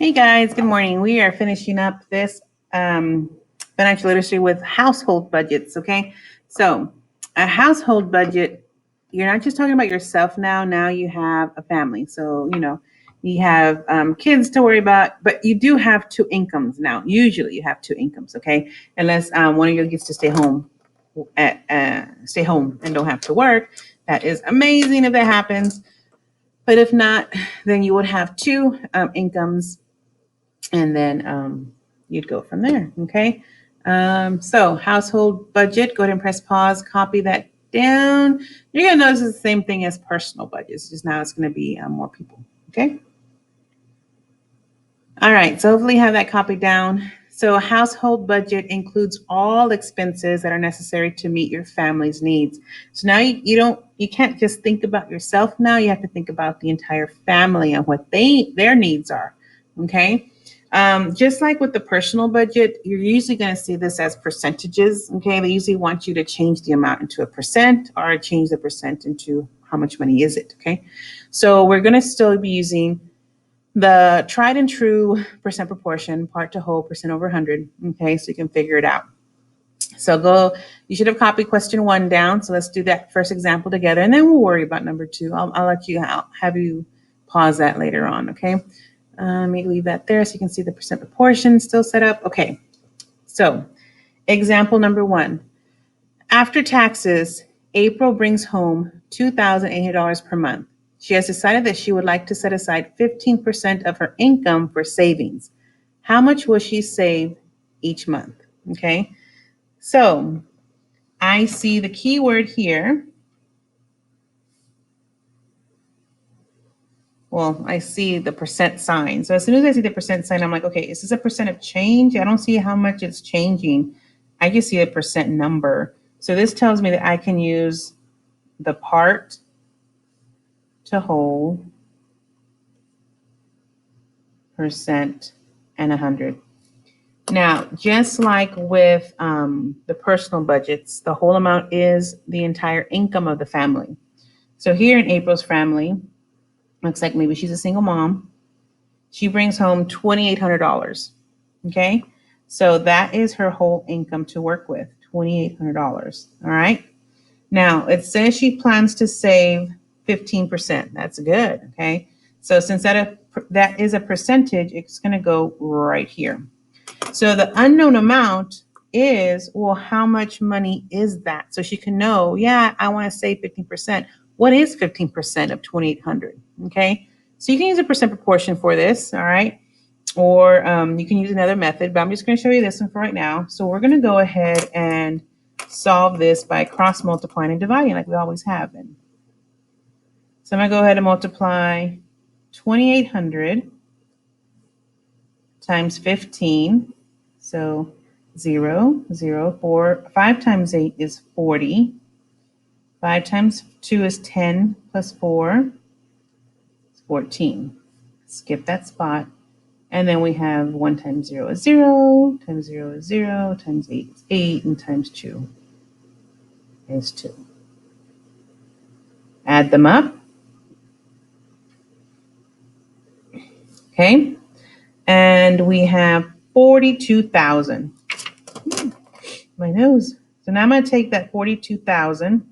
Hey guys, good morning. We are finishing up this financial literacy with household budgets, okay? So, a household budget, you're not just talking about yourself now. Now you have a family. So, you have kids to worry about, but you do have two incomes now. Usually you have two incomes, okay? Unless one of you gets to stay home and don't have to work. That is amazing if that happens. But if not, then you would have two incomes, and then you'd go from there. Okay. So household budget, go ahead and press pause, copy that down. You're going to notice it's the same thing as personal budgets, just now it's going to be more people. Okay. All right. So hopefully you have that copied down. So a household budget includes all expenses that are necessary to meet your family's needs. So now you can't just think about yourself now. You have to think about the entire family and what their needs are. Okay. Just like with the personal budget, you're usually going to see this as percentages. Okay. They usually want you to change the amount into a percent or change the percent into how much money is it. Okay. So we're going to still be using the tried and true percent proportion, part to whole, percent over 100. Okay, so you can figure it out. So you should have copied question 1 down. So let's do that first example together, and then we'll worry about number 2. I'll let you have you pause that later on. Okay, let me leave that there so you can see the percent proportion still set up. Okay, so example number 1. After taxes, April brings home $2,800 per month. She has decided that she would like to set aside 15% of her income for savings. How much will she save each month? Okay, so I see the keyword here. Well, I see the percent sign. So as soon as I see the percent sign, I'm like, okay, is this a percent of change? I don't see how much it's changing. I just see a percent number. So this tells me that I can use the part to whole, percent, and 100. Now, just like with the personal budgets, the whole amount is the entire income of the family. So here in April's family, looks like maybe she's a single mom. She brings home $2,800. Okay, so that is her whole income to work with, $2,800. All right. Now it says she plans to save 15%. That's good. Okay, so since that is a percentage, it's going to go right here. So the unknown amount is, well, how much money is that? So she can know, yeah, I want to save 15%. What is 15% of 2,800? Okay, so you can use a percent proportion for this. All right, or you can use another method, but I'm just going to show you this one for right now. So we're going to go ahead and solve this by cross multiplying and dividing like we always have been. So I'm going to go ahead and multiply 2,800 times 15. So 0, 0, 4. 5 times 8 is 40. 5 times 2 is 10 plus 4 is 14. Skip that spot. And then we have 1 times 0 is 0, times 0 is 0, times 8 is 8, and times 2 is 2. Add them up. Okay. And we have 42,000. My nose. So now I'm going to take that 42,000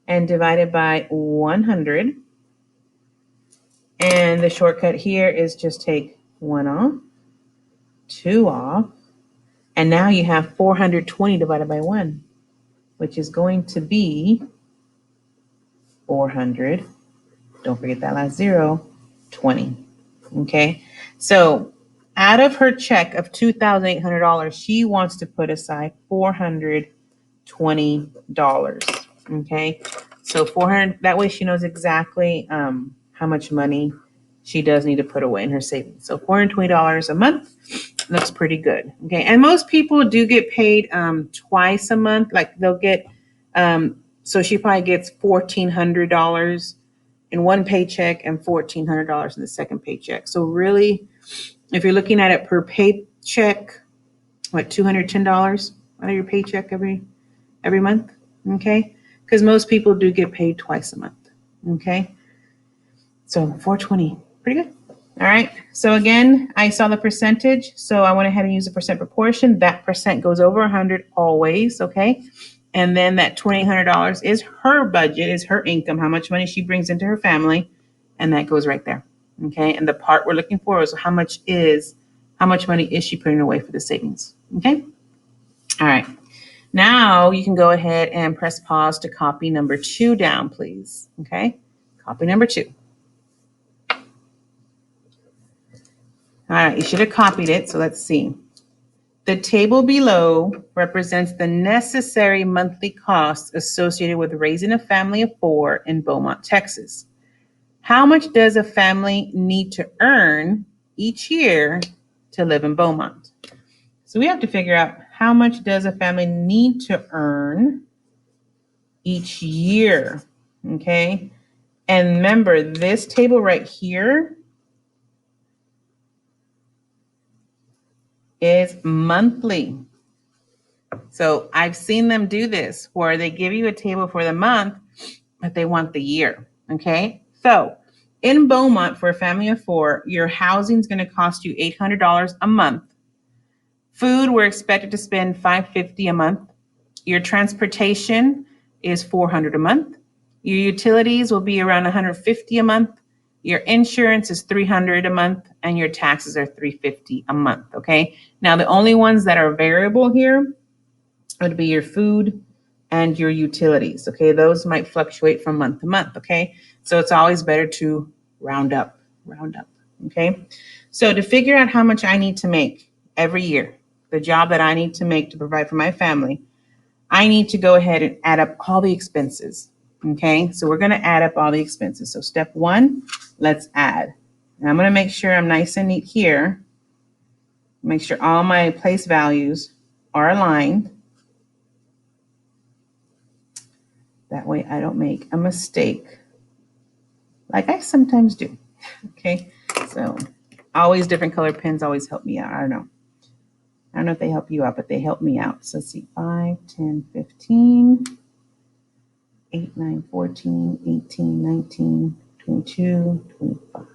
and divide it by 100. And the shortcut here is just take 1 off, 2 off, and now you have 420 divided by 1, which is going to be 400. Don't forget that last 0, 20. Okay, so out of her check of $2,800, she wants to put aside $420. Okay, so 400. That way she knows exactly how much money she does need to put away in her savings. So $420 a month looks pretty good. Okay, and most people do get paid twice a month. Like they'll get, so she probably gets $1,400 in one paycheck and $1,400 in the second paycheck. So really, if you're looking at it per paycheck, what, $210 out of your paycheck every month? Okay, because most people do get paid twice a month. Okay, so 420, pretty good. All right, so again, I saw the percentage, so I went ahead and used the percent proportion. That percent goes over 100 always, okay? And then that $2,800 is her budget, is her income, how much money she brings into her family, and that goes right there, okay? And the part we're looking for is how much money is she putting away for the savings, okay? All right, now you can go ahead and press pause to copy number 2 down, please, okay? Copy number 2. All right, you should have copied it, so let's see. The table below represents the necessary monthly costs associated with raising a family of 4 in Beaumont, Texas. How much does a family need to earn each year to live in Beaumont? So we have to figure out how much does a family need to earn each year, okay? And remember, this table right here is monthly. So I've seen them do this where they give you a table for the month, but they want the year, okay? So in Beaumont, for a family of 4, your housing is going to cost you $800 a month. Food, we're expected to spend $550 a month. Your transportation is $400 a month. Your utilities will be around $150 a month. Your insurance is $300 a month, and your taxes are $350 a month, okay? Now, the only ones that are variable here would be your food and your utilities, okay? Those might fluctuate from month to month, okay? So it's always better to round up, okay? So to figure out how much I need to make every year, the job that I need to make to provide for my family, I need to go ahead and add up all the expenses, okay? So we're gonna add up all the expenses. So step 1, let's add. And I'm gonna make sure I'm nice and neat here. Make sure all my place values are aligned. That way I don't make a mistake like I sometimes do, okay? So always different color pens always help me out. I don't know if they help you out, but they help me out. So let's see, 5, 10, 15, 8, 9, 14, 18, 19, 22, 25.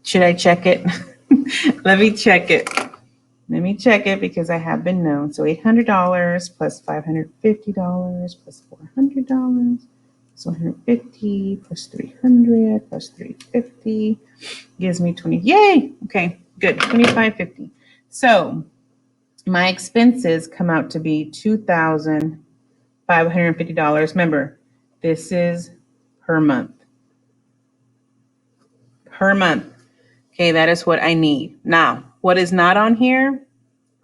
Should I check it? Let me check it. Let me check it because I have been known. So $800 plus $550 plus $400 plus 150 plus 300 plus 350 gives me 20. Yay! Okay, good. 2550. So my expenses come out to be $2,550. Remember, this is per month. Per month. Okay, that is what I need. Now, what is not on here?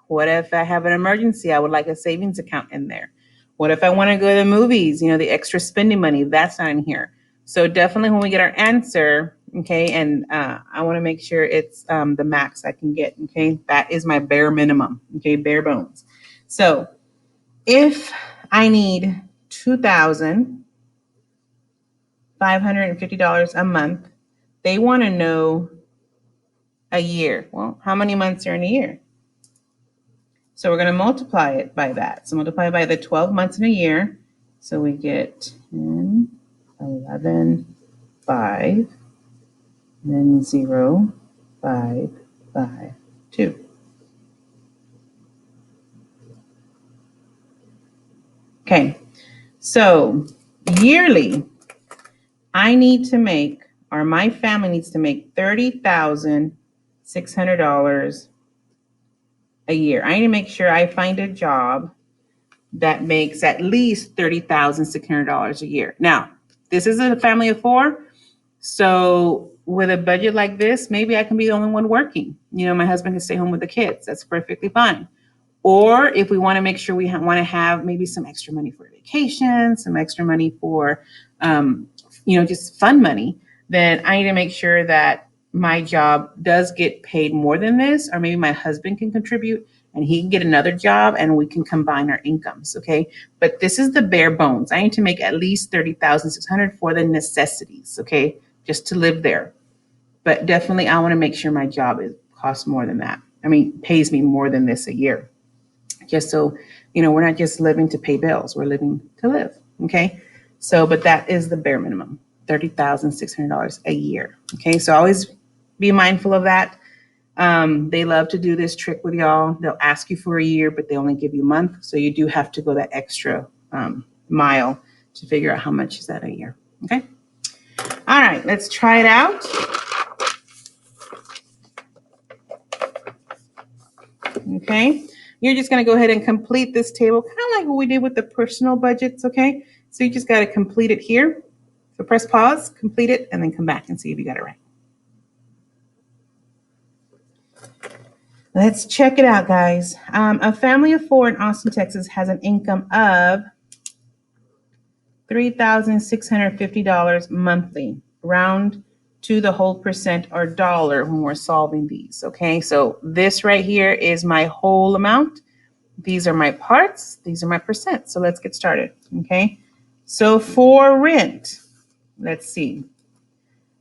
What if I have an emergency? I would like a savings account in there. What if I want to go to the movies? You know, the extra spending money, that's not in here. So definitely when we get our answer, okay, and I want to make sure it's the max I can get, okay? That is my bare minimum, okay, bare bones. So if I need $2,550 a month, they want to know a year. Well, how many months are in a year? So we're going to multiply it by that. So multiply by the 12 months in a year. So we get 10, 11, 5, and then 0, 5, 5, 2. Okay, so yearly, I need to make, or my family needs to make $30,600 a year. I need to make sure I find a job that makes at least $30,600 a year. Now, this is a family of 4. So with a budget like this, maybe I can be the only one working. You know, my husband can stay home with the kids. That's perfectly fine. Or if we want to make sure we want to have maybe some extra money for vacation, some extra money for, just fun money, then I need to make sure that my job does get paid more than this, or maybe my husband can contribute and he can get another job and we can combine our incomes, okay? But this is the bare bones. I need to make at least $30,600 for the necessities, okay? Just to live there. But definitely I want to make sure my job costs more than that. I mean, pays me more than this a year. Just so, we're not just living to pay bills, we're living to live, okay? So, but that is the bare minimum, $30,600 a year. Okay, so always be mindful of that. They love to do this trick with y'all. They'll ask you for a year, but they only give you a month. So you do have to go that extra mile to figure out how much is that a year. Okay. All right, let's try it out. Okay. You're just going to go ahead and complete this table, kind of like what we did with the personal budgets. Okay. So you just got to complete it here. So press pause, complete it, and then come back and see if you got it right. Let's check it out, guys. A family of 4 in Austin, Texas has an income of $3,650 monthly. Round to the whole percent or dollar when we're solving these. Okay, so this right here is my whole amount. These are my parts. These are my percent. So let's get started. Okay, so for rent, let's see.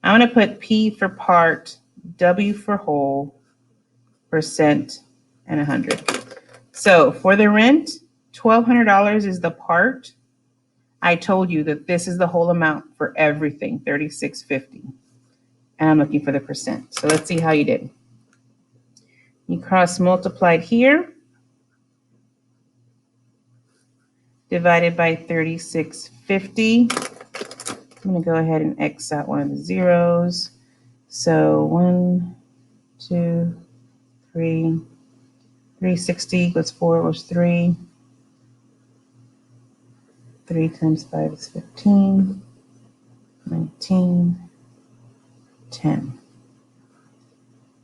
I'm going to put P for part, W for whole, percent, and 100. So for the rent, $1,200 is the part. I told you that this is the whole amount for everything, $3,650. And I'm looking for the percent. So let's see how you did. You cross multiplied here, divided by 3,650. I'm going to go ahead and X out one of the zeros. So 1, 2, 3, 360 equals 4 was 3. 3 times 5 is 15, 19, 10.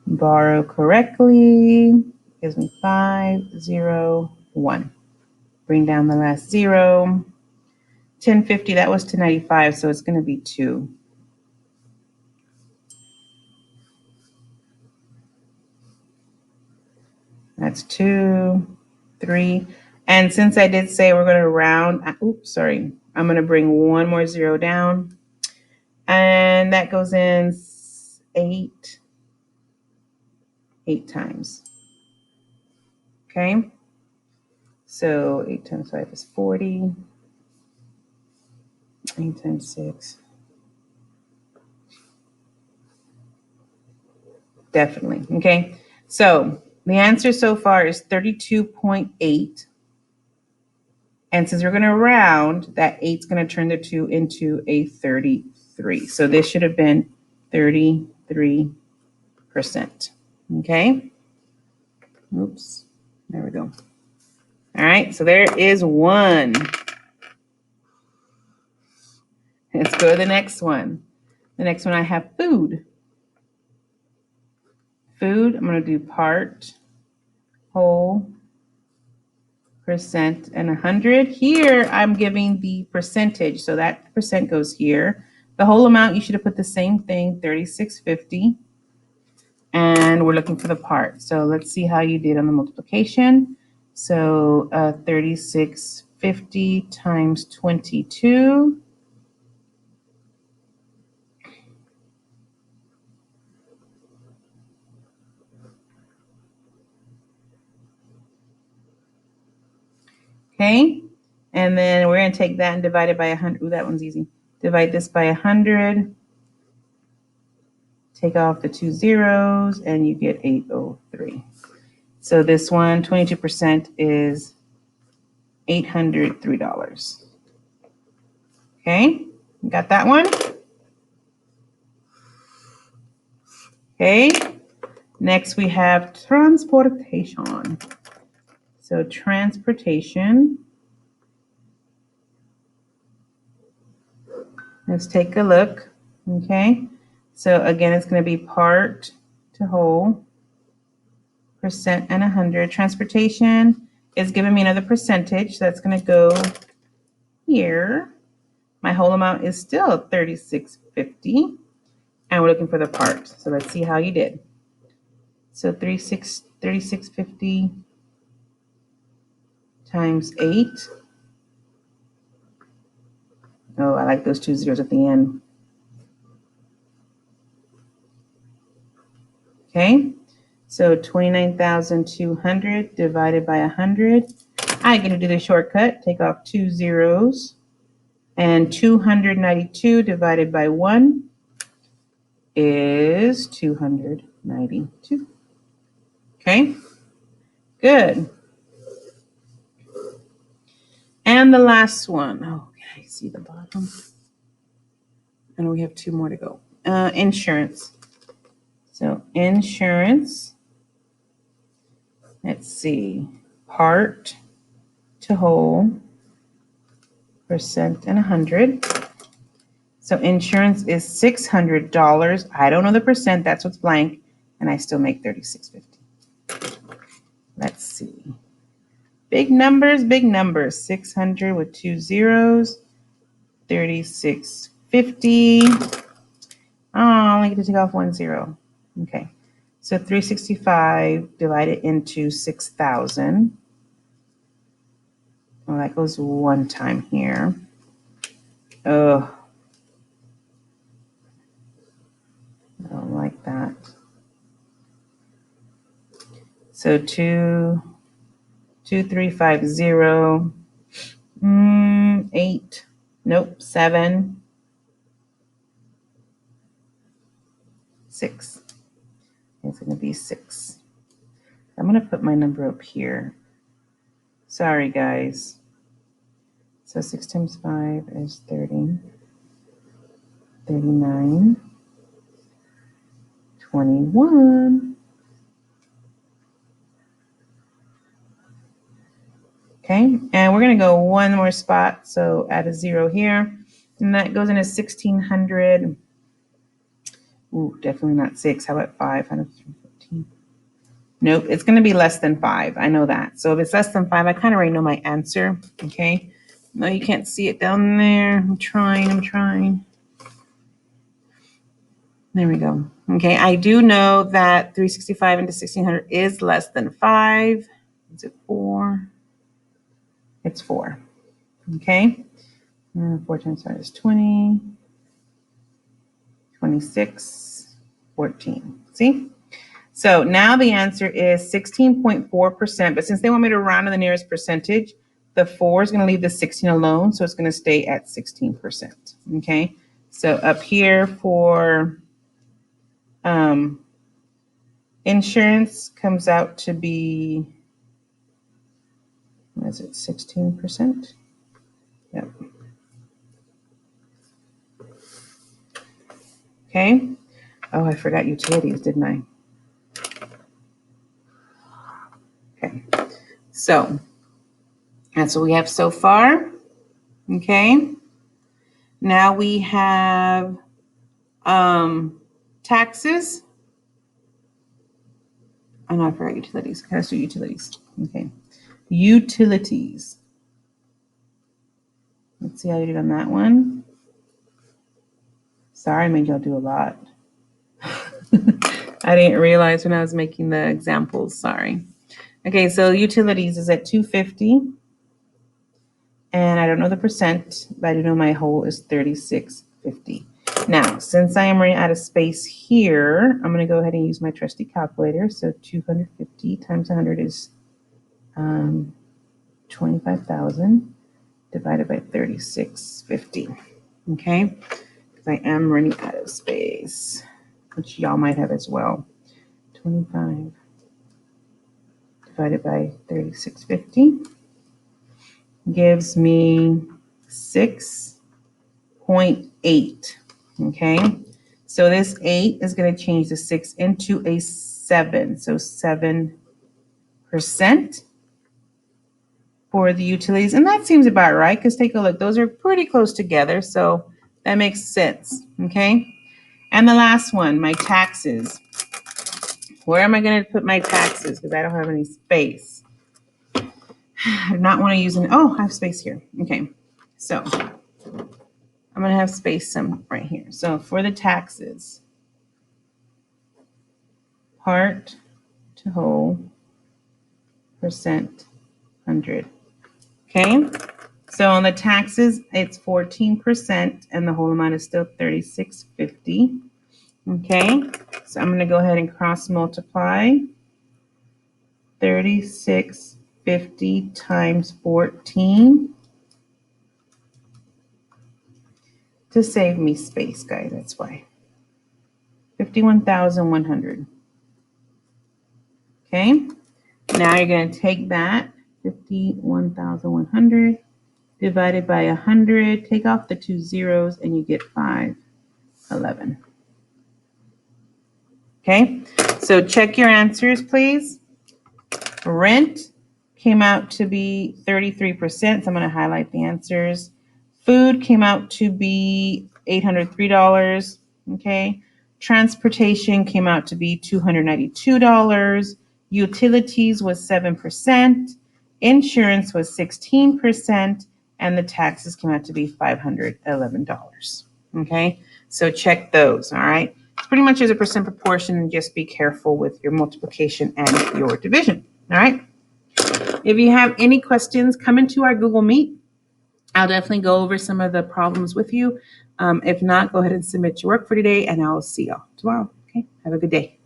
Borrow correctly gives me 5, 0, 1. Bring down the last 0. 1050, that was 1095, so it's going to be 2. That's 2, 3. And since I did say we're going to round, I'm going to bring one more 0 down. And that goes in 8 times. Okay. So 8 times 5 is 40. 8 times 6. Definitely. Okay. So the answer so far is 32.8. And since we're going to round, that 8's going to turn the 2 into a 33. So this should have been 33%. Okay. Oops. There we go. All right. So there is one. Let's go to the next one. The next one I have food. Food, I'm going to do part, whole, percent, and 100. Here, I'm giving the percentage. So that percent goes here. The whole amount, you should have put the same thing, 3,650. And we're looking for the part. So let's see how you did on the multiplication. So 3,650 times 22. Okay, and then we're going to take that and divide it by 100. Ooh, that one's easy. Divide this by 100. Take off the 2 zeros, and you get 803. So this one, 22% is $803. Okay, got that one? Okay, next we have transportation. So transportation. Let's take a look. Okay, so again, it's going to be part to whole, percent, and 100. Transportation is giving me another percentage. So that's going to go here. My whole amount is still 3,650. And we're looking for the part. So let's see how you did. So 3,650 times 8. Oh, I like those 2 zeros at the end. Okay, so 29,200 divided by 100. I'm going to do the shortcut. Take off 2 zeros. And 292 divided by 1 is 292. Okay, good. And the last one. Oh, can I see the bottom? And we have 2 more to go. Insurance. So insurance, let's see, part to whole, percent and 100. So insurance is $600. I don't know the percent, that's what's blank, and I still make $36.50. Let's see. Big numbers, 600 with 2 zeros, $36.50. Oh, I only get to take off 1 zero. Okay. So 365 divided into 6,000. Well, that goes 1 time here. Oh, I don't like that. So 2350, 8, nope, 7, 6. It's going to be 6. I'm going to put my number up here. Sorry, guys. So 6 times 5 is 30, 39, 21. Okay, and we're going to go 1 more spot, so add a 0 here, and that goes into 1,600. Ooh, definitely not 6. How about 5? 115. Nope, it's going to be less than 5. I know that. So if it's less than 5, I kind of already know my answer. Okay, no, you can't see it down there. I'm trying. There we go. Okay, I do know that 365 into 1,600 is less than 5. Is it 4? It's 4. Okay. 4 times 5 is 20, 26, 14. See? So now the answer is 16.4%. But since they want me to round to the nearest percentage, the 4 is going to leave the 16 alone. So it's going to stay at 16%. Okay. So up here for insurance comes out to be, what is it, 16%? Yep. Okay. Oh, I forgot utilities, didn't I? Okay. So that's what we have so far. Okay. Now we have taxes. Oh, no, I forgot utilities. Let's do utilities. Okay. Utilities. Let's see how you did on that one. Sorry, I made y'all do a lot. I didn't realize when I was making the examples. Sorry. Okay, so utilities is at 250. And I don't know the percent, but I do know my whole is 36.50. Now, since I am running out of space here, I'm going to go ahead and use my trusty calculator. So 250 times 100 is 25,000 divided by 36.50. Okay, because I am running out of space, which y'all might have as well. 25 divided by 36.50 gives me 6.8. Okay, so this 8 is going to change the 6 into a 7. So 7% for the utilities. And that seems about right, because take a look. Those are pretty close together. So that makes sense. Okay. And the last one, my taxes. Where am I going to put my taxes? Because I don't have any space. I do not want to use oh, I have space here. Okay. So I'm going to have space some right here. So for the taxes, part to whole, percent, 100. Okay. So on the taxes, it's 14%, and the whole amount is still 36.50. Okay. So I'm going to go ahead and cross multiply 36.50 times 14. to save me space, guys. That's why. 51,100. Okay. Now you're going to take that 51,100 divided by 100, take off the 2 zeros, and you get 511. Okay, so check your answers, please. Rent came out to be 33%, so I'm going to highlight the answers. Food came out to be $803, okay? Transportation came out to be $292. Utilities was 7%. Insurance was 16%. And the taxes came out to be $511, okay? So check those, all right? It's pretty much as a percent proportion, and just be careful with your multiplication and your division, all right? If you have any questions, come into our Google Meet. I'll definitely go over some of the problems with you. If not, go ahead and submit your work for today, and I'll see y'all tomorrow. Okay, have a good day.